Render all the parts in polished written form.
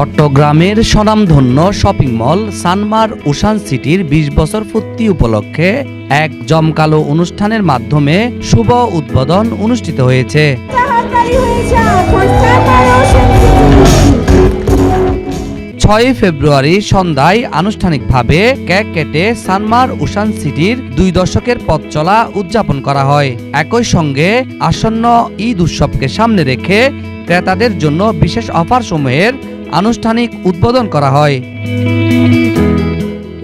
চট্টগ্রামের স্বনামধন্য shopping mall Sanmar ocean সিটির ২০ বছর পূর্তি উপলক্ষে এক জমকালো অনুষ্ঠানের মাধ্যমে শুভ উদ্বোধন অনুষ্ঠিত হয়েছে। ৬ ফেব্রুয়ারি সন্ধ্যায় আনুষ্ঠানিকভাবে কেক কেটে সানমার ওশান সিটির ২ দশকের পথ চলা উদযাপন করা হয়। একই সঙ্গে আসন্ন ঈদ উৎসবকে সামনে রেখে ক্রেতাদের জন্য বিশেষ অফার সমূহের আনুষ্ঠানিক উদ্বোধন করা হয়।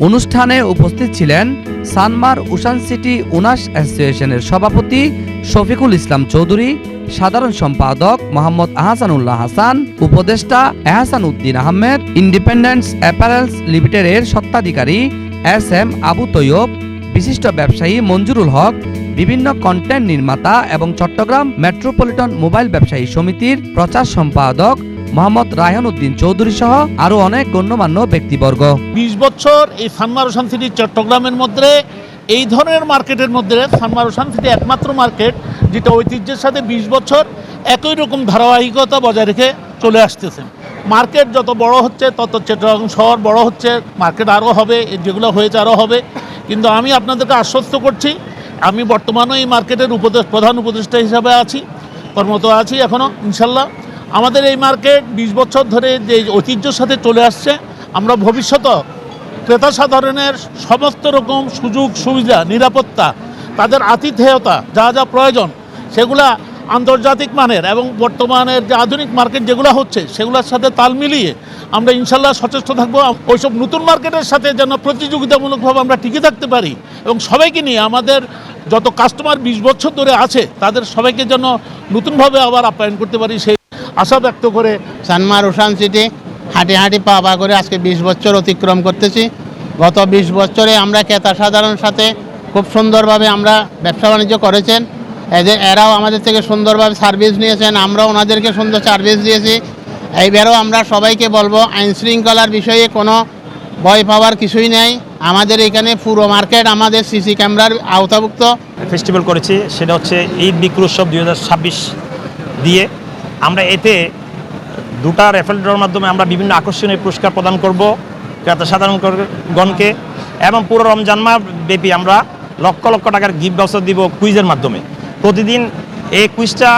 অনুষ্ঠানে উপস্থিত ছিলেন সানমার ওশান সিটি ওনার্স অ্যাসোসিয়েশনের সভাপতি শফিকুল ইসলাম চৌধুরী, সাধারণ সম্পাদক মোহাম্মদ আহসানুল্লাহ হাসান, উপদেষ্টা উদ্দিন আহমেদ, ইন্ডিপেন্ডেন্স অ্যাপারেলস লিমিটেডের স্বত্বাধিকারী SM আবু তৈয়ব, বিশিষ্ট ব্যবসায়ী মঞ্জুরুল হক, বিভিন্ন কন্টেন্ট নির্মাতা এবং চট্টগ্রাম মেট্রোপলিটন মোবাইল ব্যবসায়ী সমিতির প্রচার সম্পাদক মোহাম্মদ রায়হান উদ্দিন চৌধুরী সহ আরো অনেক গণ্যমান্য ব্যক্তিবর্গ। ২০ বছর এই সানমার ওশান সিটি চট্টগ্রামের মধ্যে এই ধরনের মার্কেটের মধ্যে সানমার ওশান সিটি একমাত্র মার্কেট যেটা ঐতিহ্যের সাথে ২০ বছর একই রকম ধারাবাহিকতা বজায় রেখে চলে আসতেছে। মার্কেট যত বড় হচ্ছে তত চট্টগ্রাম শহর বড় হচ্ছে, মার্কেট আরও হবে, যেগুলো হয়েছে আরও হবে। কিন্তু আমি আপনাদেরকে আশ্বস্ত করছি, আমি বর্তমানে এই মার্কেটের প্রধান উপদেষ্টা হিসাবে আছি, কর্মরত আছি এখনও ইনশাল্লাহ। আমাদের এই মার্কেট ২০ বছর ধরে যে ঐতিহ্যের সাথে চলে আসছে, আমরা ভবিষ্যতেও ক্রেতা সাধারণের সমস্ত রকম সুযোগ সুবিধা, নিরাপত্তা, তাদের আতিথেয়তা যা যা প্রয়োজন সেগুলা আন্তর্জাতিক মানের এবং বর্তমানের যে আধুনিক মার্কেট যেগুলো হচ্ছে সেগুলোর সাথে তাল মিলিয়ে আমরা ইনশাল্লাহ সচেষ্ট থাকবো। ওইসব নতুন মার্কেটের সাথে যেন প্রতিযোগিতামূলকভাবে আমরা টিকে থাকতে পারি এবং সবাইকে নিয়ে আমাদের যত কাস্টমার ২০ বছর ধরে আছে তাদের সবাইকে যেন নতুনভাবে আবার আপ্যায়ন করতে পারি সেই আশা ব্যক্ত করে সানমার ওশান সিটি হাঁটি হাঁটি পা পা করে আজকে ২০ বছর অতিক্রম করতেছি। গত ২০ বছরে আমরা ক্রেতা সাধারণের সাথে খুব সুন্দরভাবে আমরা ব্যবসা বাণিজ্য করেছেন, এরাও আমাদের থেকে সুন্দরভাবে সার্ভিস নিয়েছেন, আমরাও ওনাদেরকে সুন্দর সার্ভিস দিয়েছি। এইবারও আমরা সবাইকে বলবো আইন শৃঙ্খলার বিষয়ে কোনো ভয় পাওয়ার কিছুই নেই। আমাদের এখানে পুরো মার্কেট আমাদের CC ক্যামেরার আওতাভুক্ত। ফেস্টিভ্যাল করেছি, সেটা হচ্ছে ঈদ বিক্রি উৎসব ২০২৬ দিয়ে আমরা এতে দুটা রেফারেল ড্রর মাধ্যমে আমরা বিভিন্ন আকর্ষণীয় পুরস্কার প্রদান করব ক্রেতা সাধারণগণকে, এবং পুরো রমজান মাস ব্যাপী আমরা লক্ষ লক্ষ টাকার গিফট ভাউচার দিব কুইজের মাধ্যমে। প্রতিদিন এই কুইজটা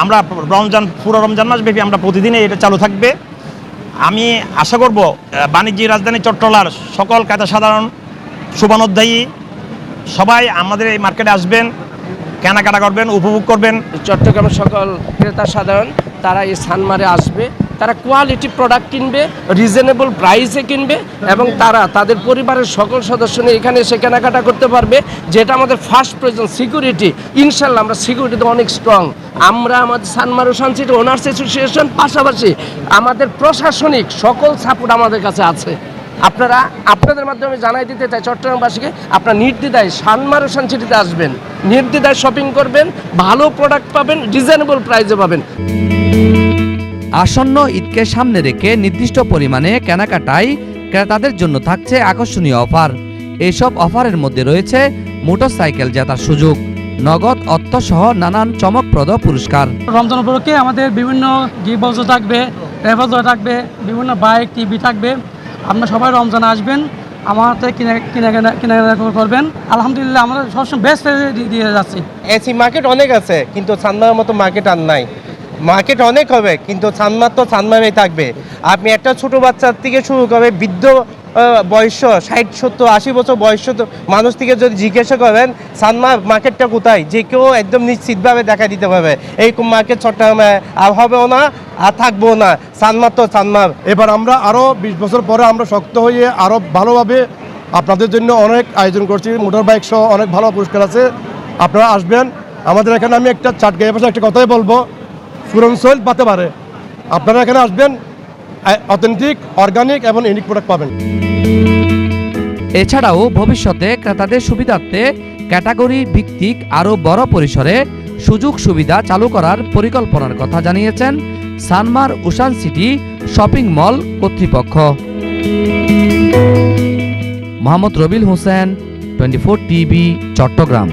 আমরা পুরো রমজান মাস ব্যাপী আমরা প্রতিদিন এটা চালু থাকবে। আমি আশা করব বাণিজ্যিক রাজধানী চট্টগ্রামের সকল ক্রেতা সাধারণ শুভানুধ্যায়ী সবাই আমাদের এই মার্কেটে আসবেন, কেনাকাটা করবেন, উপভোগ করবেন। চট্টগ্রামের সকল ক্রেতা সাধারণ তারা এই সানমারে আসবে, তারা কোয়ালিটি প্রোডাক্ট কিনবে, রিজনেবল প্রাইসে কিনবে এবং তারা তাদের পরিবারের সকল সদস্য নিয়ে এখানে এসে কেনাকাটা করতে পারবে। যেটা আমাদের ফার্স্ট প্রয়োজন সিকিউরিটি, ইনশাল্লাহ আমরা সিকিউরিটিতে অনেক স্ট্রং। আমরা আমাদের Sanmar ocean city owners association পাশাপাশি আমাদের প্রশাসনিক সকল সাপোর্ট আমাদের কাছে আছে। আপনাদের মাধ্যমে জানাই দিতে চাই চট্টগ্রামবাসীকে, আপনারা নির্দ্বিধায় সানমার ওশান সিটিতে আসবেন, নির্দ্বিধায় শপিং করবেন, ভালো প্রোডাক্ট পাবেন, রিজনেবল প্রাইসে পাবেন। আসন্ন ঈদকে সামনে রেখে নির্দিষ্ট পরিমাণে কেনাকাটায় ক্রেতাদের জন্য থাকছে আকর্ষণীয় অফার। এসব অফারের মধ্যে রয়েছে মোটরসাইকেল জেতার সুযোগ, নগদ অর্থ সহ নানান চমকপ্রদ পুরস্কার। রমজান উপলক্ষে আমাদের বিভিন্ন গিফট ভাউচার থাকবে, রেফারেল থাকবে, বিভিন্ন বাইক, টিভি থাকবে। আপনারা সবাই রমজানে আসবেন, আমাদের কেনাকাটা করবেন। আলহামদুলিল্লাহ আমরা সবসময় বেস্ট দিয়ে যাচ্ছি। এসি মার্কেট অনেক আছে, কিন্তু সানমার মতো মার্কেট আর নাই। মার্কেট অনেক হবে কিন্তু সানমার তো সানমারেই থাকবে। আপনি একটা ছোট বাচ্চার থেকে শুরু করে বৃদ্ধ বয়স 60, 70, 80 বছর বয়স মানুষ থেকে যদি জিজ্ঞাসা করেন সানমার মার্কেটটা কোথায়, যে কেউ একদম নিশ্চিতভাবে দেখা দিতে পারবে এইরকম মার্কেট চট্টগ্রামে আর হবেও না আর থাকবেও না। সানমার তো সানমার। এবার আমরা আরও 20 বছর পরে আমরা শক্ত হয়ে আরও ভালোভাবে আপনাদের জন্য অনেক আয়োজন করছি, মোটর বাইক সহ অনেক ভালো পুরস্কার আছে। আপনারা আসবেন আমাদের এখানে। আমি একটা চাটগাঁয়ের পাশে একটা কথাই বলবো, ফুরনসোল পাতে পারে, আপনারা এখানে আসবেন, অথেন্টিক, অর্গানিক এবং ইউনিক প্রোডাক্ট পাবেন। এছাড়াও ভবিষ্যতে ক্রেতাদের সুবিধার্থে ক্যাটাগরি ভিত্তিক আরও বড় পরিসরে সুযোগ সুবিধা চালু করার পরিকল্পনার কথা জানিয়েছেন Sanmar ocean city shopping mall কর্তৃপক্ষ। মোহাম্মদ রবিল হোসেন, 24 টিভি, চট্টগ্রাম।